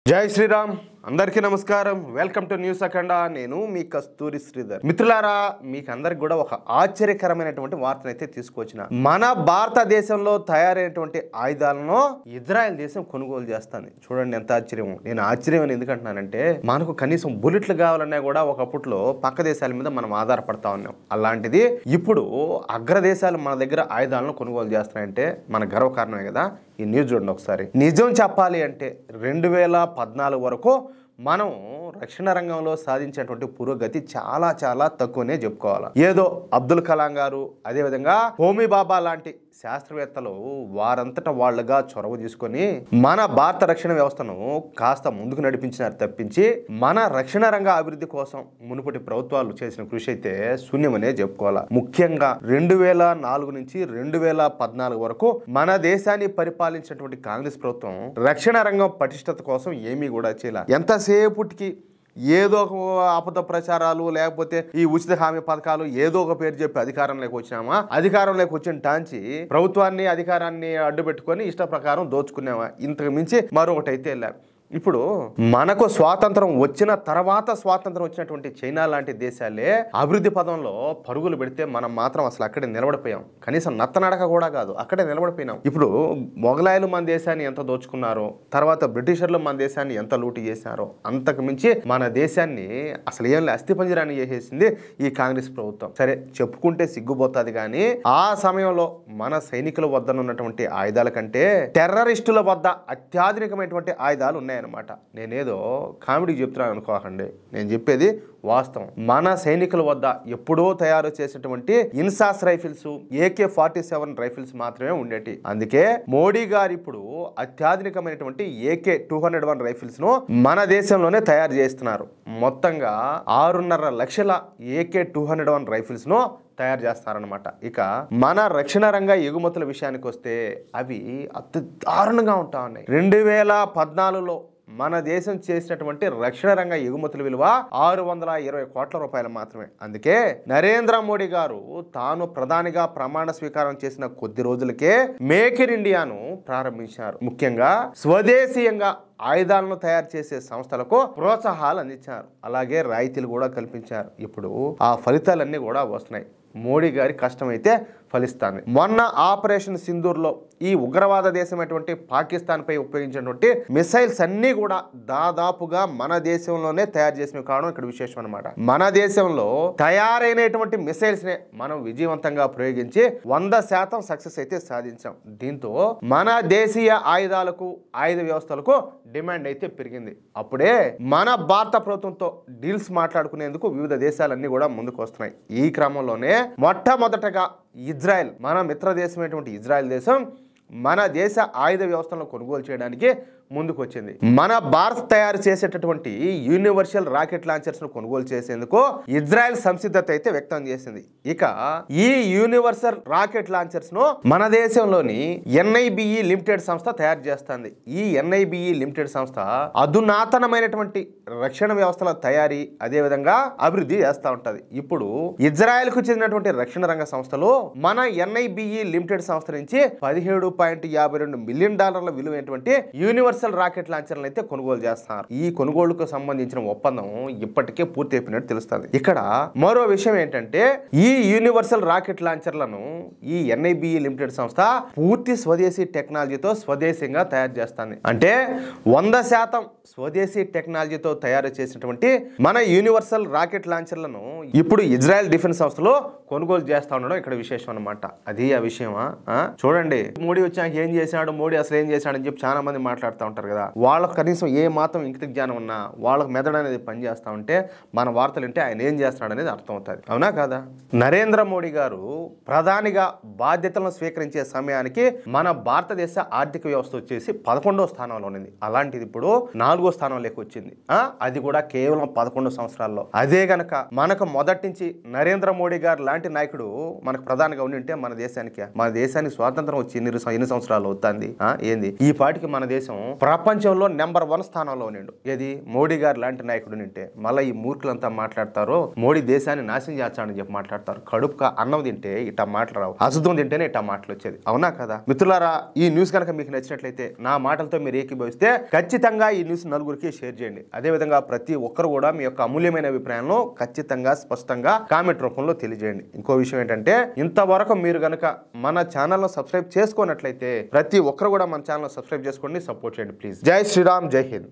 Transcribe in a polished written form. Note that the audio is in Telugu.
జై శ్రీరామ్ అందరికీ నమస్కారం వెల్కమ్ టు న్యూస్ అఖండ నేను మీ కస్తూరి శ్రీధర్ మిత్రులారా మీకు అందరికి కూడా ఒక ఆశ్చర్యకరమైనటువంటి వార్తనైతే తీసుకొచ్చిన మన భారతదేశంలో తయారైనటువంటి ఆయుధాలను ఇజ్రాయెల్ దేశం కొనుగోలు చేస్తుంది చూడండి ఎంత ఆశ్చర్యం నేను ఆశ్చర్యం అని ఎందుకంటున్నానంటే మనకు కనీసం బుల్లెట్లు కావాలన్నా కూడా ఒకప్పట్లో పక్క దేశాల మీద మనం ఆధారపడతా ఉన్నాం అలాంటిది ఇప్పుడు అగ్రదేశాలు మన దగ్గర ఆయుధాలను కొనుగోలు చేస్తున్నాయంటే మన గర్వకారణమే కదా ఈ న్యూస్ చూడండి ఒకసారి నిజం చెప్పాలి అంటే 2014 వరకు మనం రక్షణ రంగంలో సాధించేటువంటి పురోగతి చాలా తక్కువనే చెప్పుకోవాలి ఏదో అబ్దుల్ కలాం గారు అదేవిధంగా హోమీ బాబా లాంటి శాస్త్రవేత్తలు వారంతటా వాళ్ళుగా చొరవ తీసుకొని మన భారత రక్షణ వ్యవస్థను కాస్త ముందుకు నడిపించినారు తప్పించి మన రక్షణ రంగ అభివృద్ధి కోసం మునుపటి ప్రభుత్వాలు చేసిన కృషి అయితే శూన్యమనే చెప్పుకోవాలి ముఖ్యంగా 2004 నుంచి 2014 వరకు మన దేశాన్ని పరిపాలించినటువంటి కాంగ్రెస్ ప్రభుత్వం రక్షణ రంగం పటిష్టత కోసం ఏమీ కూడా చేయాలి ఎంతసేపటికి ఏదో ఒక అబద్ధ ప్రచారాలు లేకపోతే ఈ ఉచిత హామీ పథకాలు ఏదో ఒక పేరు చెప్పి అధికారంలోకి వచ్చినామా అధికారంలోకి వచ్చిన టాంచి ప్రభుత్వాన్ని అధికారాన్ని అడ్డు పెట్టుకొని ఇష్ట ప్రకారం దోచుకున్నామా ఇంతకు మించి మరొకటి అయితే ఇప్పుడు మనకు స్వాతంత్రం వచ్చిన తర్వాత స్వాతంత్రం వచ్చినటువంటి చైనా లాంటి దేశాలే అభివృద్ధి పదంలో పరుగులు పెడితే మనం మాత్రం అసలు అక్కడే నిలబడిపోయాం కనీసం నత్తనడక కూడా కాదు అక్కడే నిలబడిపోయినాం ఇప్పుడు మొఘలాయులు మన దేశాన్ని ఎంత దోచుకున్నారో తర్వాత బ్రిటిషర్లు మన దేశాన్ని ఎంత లూటి చేశారో అంతకు మించి మన దేశాన్ని అసలు ఏం అస్థిపంజరాన్ని చేసేసింది ఈ కాంగ్రెస్ ప్రభుత్వం సరే చెప్పుకుంటే సిగ్గుపోతుంది కానీ ఆ సమయంలో మన సైనికుల వద్ద ఉన్నటువంటి ఆయుధాల కంటే టెర్రరిస్టుల వద్ద అత్యాధునికమైనటువంటి ఆయుధాలు ఉన్నాయి అనమాట నేనేదో కామెడీ చెప్తున్నాను అనుకోకండి నేను చెప్పేది వాస్తవం మన సైనికుల వద్ద ఎప్పుడో తయారు చేసినటువంటి ఇన్సాస్ రైఫిల్స్ AK-47 రైఫిల్స్ మాత్రమే ఉండేటి అందుకే మోడీ గారు ఇప్పుడు అత్యాధునికమైనటువంటి AK-201 రైఫిల్స్ ను మన దేశంలోనే తయారు చేస్తున్నారు మొత్తంగా 6.5 లక్షల AK-201 రైఫిల్స్ ను తయారు చేస్తారనమాట ఇక మన రక్షణ రంగ ఎగుమతుల విషయానికి వస్తే అవి అతి దారుణంగా ఉంటా ఉన్నాయి 2014లో మన దేశం చేసినటువంటి రక్షణ రంగ ఎగుమతుల విలువ 620 కోట్ల రూపాయలు మాత్రమే అందుకే నరేంద్ర మోడీ గారు తాను ప్రధానిగా ప్రమాణ స్వీకారం చేసిన కొద్ది రోజులకే మేక్ ఇన్ ఇండియాను ప్రారంభించారు ముఖ్యంగా స్వదేశీయంగా ఆయుధాలను తయారు చేసే సంస్థలకు ప్రోత్సాహాలు అందించారు అలాగే రాయితీలు కూడా కల్పించారు ఇప్పుడు ఆ ఫలితాలన్నీ కూడా వస్తున్నాయి మోడీ గారి కష్టమైతే ఫలిస్తాను మొన్న ఆపరేషన్ సింధూర్లో ఈ ఉగ్రవాద దేశమైనటువంటి పాకిస్తాన్ పై ఉపయోగించినటువంటి మిసైల్స్ అన్ని కూడా దాదాపుగా మన దేశంలోనే తయారు చేసినవి కావడం ఇక్కడ విశేషం అనమాట మన దేశంలో తయారైనటువంటి మిసైల్స్ నే మనం విజయవంతంగా ప్రయోగించి 100% సక్సెస్ అయితే సాధించాం దీంతో మన దేశీయ ఆయుధాలకు ఆయుధ వ్యవస్థలకు డిమాండ్ అయితే పెరిగింది అప్పుడే మన భారత ప్రభుత్వంతో డీల్స్ మాట్లాడుకునేందుకు వివిధ దేశాలన్నీ కూడా ముందుకు వస్తున్నాయి ఈ క్రమంలోనే మొట్టమొదటగా ఇజ్రాయెల్ మన మిత్ర దేశమైనటువంటి ఇజ్రాయెల్ దేశం మన దేశ ఆయుధ వ్యవస్థలను కొనుగోలు చేయడానికి ముందుకు వచ్చింది మన భారత్ తయారు చేసేటటువంటి యూనివర్సల్ రాకెట్ లాంచర్స్ ను కొనుగోలు చేసేందుకు ఇజ్రాయెల్ సంసిద్ధత అయితే వ్యక్తం చేసింది ఇక ఈ యూనివర్సల్ రాకెట్ లాంచర్స్ ను మన దేశంలోని NIBE లిమిటెడ్ సంస్థ తయారు చేస్తుంది ఈ NIBE లిమిటెడ్ సంస్థ అధునాతనమైనటువంటి రక్షణ వ్యవస్థల తయారీ అదే విధంగా అభివృద్ధి చేస్తూ ఉంటది ఇప్పుడు ఇజ్రాయెల్ కు చెందినటువంటి రక్షణ రంగ సంస్థలు మన NIBE లిమిటెడ్ సంస్థ నుంచి $17.52 మిలియన్ విలువైనటువంటి యూనివర్సల్ రాకెట్ లాంచర్లను అయితే కొనుగోలు చేస్తున్నారు ఈ కొనుగోలుకు సంబంధించిన ఒప్పందం ఇప్పటికే పూర్తి అయిపోయినట్టు తెలుస్తుంది ఇక్కడ మరో విషయం ఏంటంటే ఈ యూనివర్సల్ రాకెట్ లాంచర్లను ఈ NIBE లిమిటెడ్ సంస్థ పూర్తి స్వదేశీ టెక్నాలజీతో స్వదేశంగా తయారు చేస్తుంది అంటే 100% స్వదేశీ టెక్నాలజీతో తయారు చేసినటువంటి మన యూనివర్సల్ రాకెట్ లాంచర్లను ఇప్పుడు ఇజ్రాయెల్ డిఫెన్స్ సంస్థలో కొనుగోలు చేస్తా ఉండడం ఇక్కడ విశేషం అనమాట అది ఆ విషయమా చూడండి మోడీ వచ్చాక ఏం చేశాడు మోడీ అసలు ఏం చేశాడు అని చెప్పి చాలా మంది మాట్లాడుతూ ఉంటారు కదా వాళ్ళకు కనీసం ఏ మాత్రం ఇంకిత జ్ఞానం ఉన్నా వాళ్ళకు మెదడు అనేది పనిచేస్తూ ఉంటే మన వార్తలు అంటే ఆయన ఏం చేస్తున్నాడు అనేది అర్థమవుతుంది అవునా కాదా నరేంద్ర మోడీ గారు ప్రధానిగా బాధ్యతలను స్వీకరించే సమయానికి మన భారతదేశ ఆర్థిక వ్యవస్థ వచ్చేసి 11వ స్థానంలో ఉంది అలాంటిది ఇప్పుడు 4వ స్థానంలోకి వచ్చింది అది కూడా కేవలం 11 సంవత్సరాల్లో అదే గనక మనకు మొదటి నుంచి నరేంద్ర మోడీ గారు లాంటి నాయకుడు మనకు ప్రధానిగా ఉండింటే మన దేశానికి స్వాతంత్రం వచ్చి ఎన్ని సంవత్సరాలు అవుతుంది ఏంది ఈ పాటికి మన దేశం ప్రపంచంలో నెంబర్ 1 స్థానంలో ఉన్నాడు ఏది మోడీ గారు లాంటి నాయకుడు నింటే మళ్ళీ ఈ మూర్ఖులంతా మాట్లాడతారు మోడీ దేశాన్ని నాశనం చేస్తాడని చెప్పి మాట్లాడతారు కడుపుక అన్నం తింటే ఇట్లా మాట్లాడరావు అశుద్ధం తింటేనే ఇట్లా మాటలు వచ్చేది అవునా కదా మిత్రులారా ఈ న్యూస్ కనుక మీకు నచ్చినట్లయితే నా మాటలతో మీరు ఏకీభవిస్తే ఖచ్చితంగా ఈ న్యూస్ నలుగురికి షేర్ చేయండి. అదేవిధంగా ప్రతి ఒక్కరు కూడా మీ యొక్క అమూల్యమైన అభిప్రాయాలను ఖచ్చితంగా స్పష్టంగా కామెంట్ రూపంలో తెలియజేయండి. ఇంకో విషయం ఏంటంటే, ఇంతవరకు మీరు గనక మన ఛానల్ను సబ్స్క్రైబ్ చేసుకున్నట్లయితే ప్రతి ఒక్కరు కూడా మన ఛానల్ సబ్స్క్రైబ్ చేసుకోండి, సపోర్ట్ చేయండి ప్లీజ్. జై శ్రీరామ్, జై హింద్.